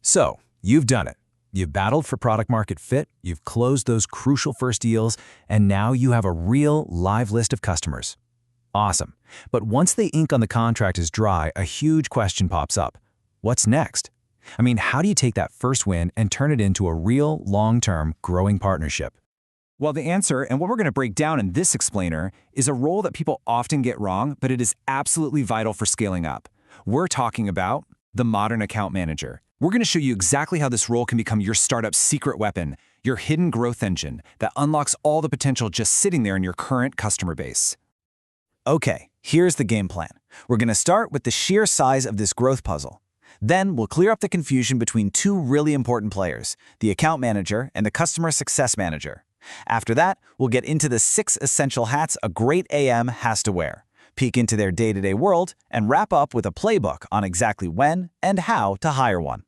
So, you've done it. You've battled for product market fit, you've closed those crucial first deals, and now you have a real, live list of customers. Awesome. But once the ink on the contract is dry, a huge question pops up. What's next? How do you take that first win and turn it into a real, long-term, growing partnership? Well, the answer, and what we're going to break down in this explainer, is a role that people often get wrong, but it is absolutely vital for scaling up. We're talking about the modern account manager. We're going to show you exactly how this role can become your startup's secret weapon, your hidden growth engine that unlocks all the potential just sitting there in your current customer base. Okay, here's the game plan. We're going to start with the sheer size of this growth puzzle. Then we'll clear up the confusion between two really important players, the account manager and the customer success manager. After that, we'll get into the 6 essential hats a great AM has to wear, peek into their day-to-day world, and wrap up with a playbook on exactly when and how to hire one.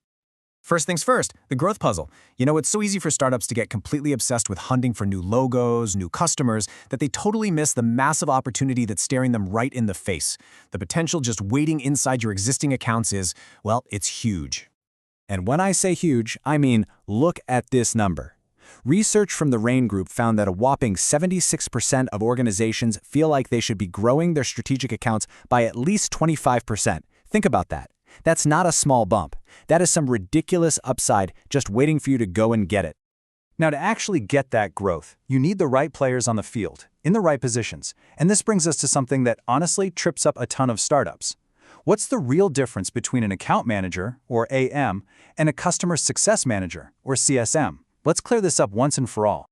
First things first, the growth puzzle. It's so easy for startups to get completely obsessed with hunting for new logos, new customers, that they totally miss the massive opportunity that's staring them right in the face. The potential just waiting inside your existing accounts is, well, it's huge. And when I say huge, I mean look at this number. Research from the Rain Group found that a whopping 76% of organizations feel like they should be growing their strategic accounts by at least 25%. Think about that. That's not a small bump. That is some ridiculous upside just waiting for you to go and get it. Now, to actually get that growth, you need the right players on the field, in the right positions. And this brings us to something that honestly trips up a ton of startups. What's the real difference between an account manager, or AM, and a customer success manager, or CSM? Let's clear this up once and for all.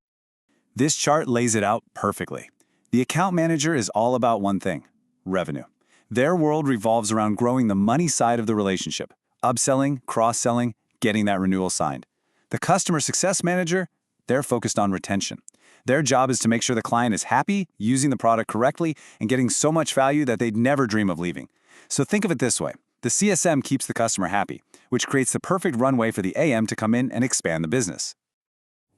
This chart lays it out perfectly. The account manager is all about one thing: revenue. Their world revolves around growing the money side of the relationship, upselling, cross-selling, getting that renewal signed. The customer success manager, they're focused on retention. Their job is to make sure the client is happy, using the product correctly, and getting so much value that they'd never dream of leaving. So think of it this way. The CSM keeps the customer happy, which creates the perfect runway for the AM to come in and expand the business.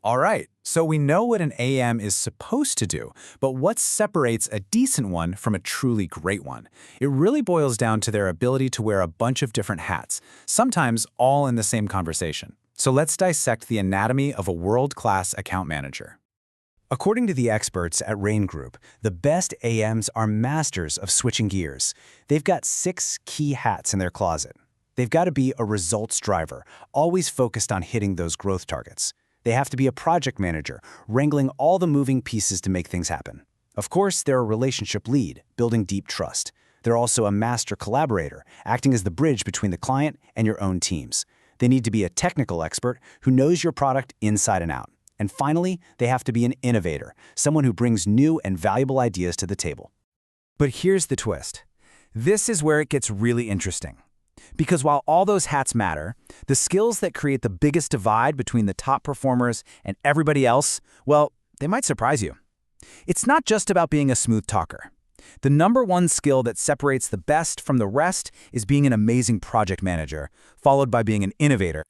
All right, so we know what an AM is supposed to do, but what separates a decent one from a truly great one? It really boils down to their ability to wear a bunch of different hats, sometimes all in the same conversation. So let's dissect the anatomy of a world-class account manager. According to the experts at Rain Group, the best AMs are masters of switching gears. They've got 6 key hats in their closet. They've got to be a results driver, always focused on hitting those growth targets. They have to be a project manager, wrangling all the moving pieces to make things happen. Of course, they're a relationship lead, building deep trust. They're also a master collaborator, acting as the bridge between the client and your own teams. They need to be a technical expert who knows your product inside and out. And finally, they have to be an innovator, someone who brings new and valuable ideas to the table. But here's the twist. This is where it gets really interesting. Because while all those hats matter, the skills that create the biggest divide between the top performers and everybody else, well, they might surprise you. It's not just about being a smooth talker. The #1 skill that separates the best from the rest is being an amazing project manager, followed by being an innovator.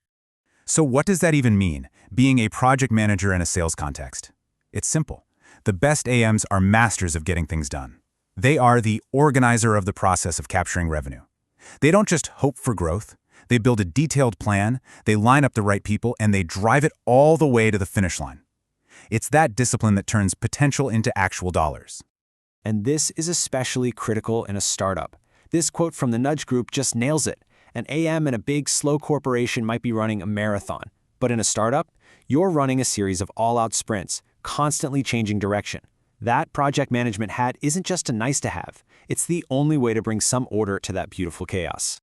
So what does that even mean, being a project manager in a sales context? It's simple. The best AMs are masters of getting things done. They are the organizer of the process of capturing revenue. They don't just hope for growth. They build a detailed plan, they line up the right people, and they drive it all the way to the finish line. It's that discipline that turns potential into actual dollars. And this is especially critical in a startup. This quote from the Nudge Group just nails it. An AM in a big, slow corporation might be running a marathon. But in a startup, you're running a series of all-out sprints, constantly changing direction. That project management hat isn't just a nice-to-have. It's the only way to bring some order to that beautiful chaos.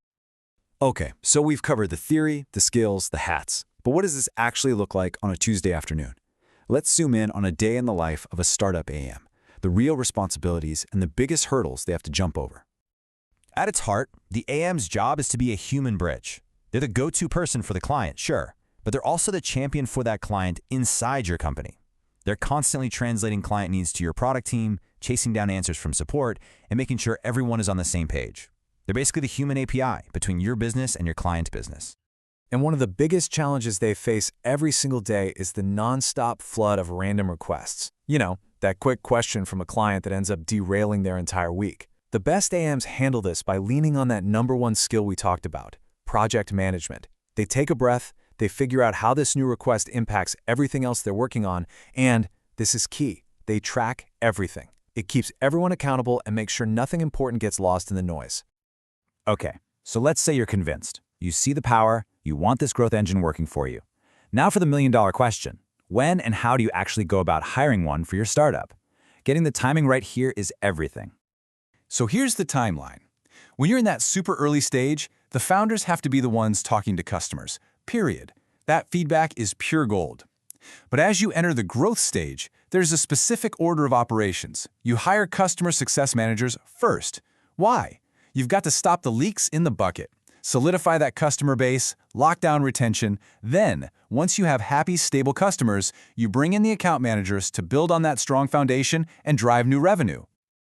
Okay, so we've covered the theory, the skills, the hats. But what does this actually look like on a Tuesday afternoon? Let's zoom in on a day in the life of a startup AM, the real responsibilities and the biggest hurdles they have to jump over. At its heart, the AM's job is to be a human bridge. They're the go-to person for the client, sure, but they're also the champion for that client inside your company. They're constantly translating client needs to your product team, chasing down answers from support, and making sure everyone is on the same page. They're basically the human API between your business and your client's business. And one of the biggest challenges they face every single day is the nonstop flood of random requests. That quick question from a client that ends up derailing their entire week. The best AMs handle this by leaning on that #1 skill we talked about, project management. They take a breath, they figure out how this new request impacts everything else they're working on, and, this is key, they track everything. It keeps everyone accountable and makes sure nothing important gets lost in the noise. Okay, so let's say you're convinced. You see the power, you want this growth engine working for you. Now for the million-dollar question. When and how do you actually go about hiring one for your startup? Getting the timing right here is everything. So here's the timeline. When you're in that super early stage, the founders have to be the ones talking to customers, period. That feedback is pure gold. But as you enter the growth stage, there's a specific order of operations. You hire customer success managers first. Why? You've got to stop the leaks in the bucket, solidify that customer base, lock down retention. Then, once you have happy, stable customers, you bring in the account managers to build on that strong foundation and drive new revenue.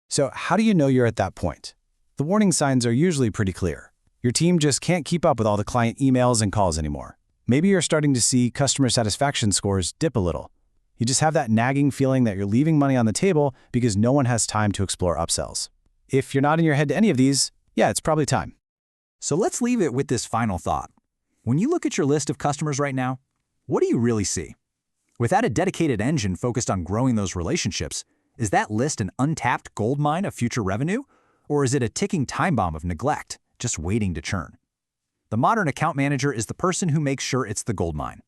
So how do you know you're at that point? The warning signs are usually pretty clear. Your team just can't keep up with all the client emails and calls anymore. Maybe you're starting to see customer satisfaction scores dip a little. You just have that nagging feeling that you're leaving money on the table because no one has time to explore upsells. If you're nodding your head to any of these, yeah, it's probably time. So let's leave it with this final thought. When you look at your list of customers right now, what do you really see? Without a dedicated engine focused on growing those relationships, is that list an untapped gold mine of future revenue? Or is it a ticking time bomb of neglect, just waiting to churn? The modern account manager is the person who makes sure it's the gold mine.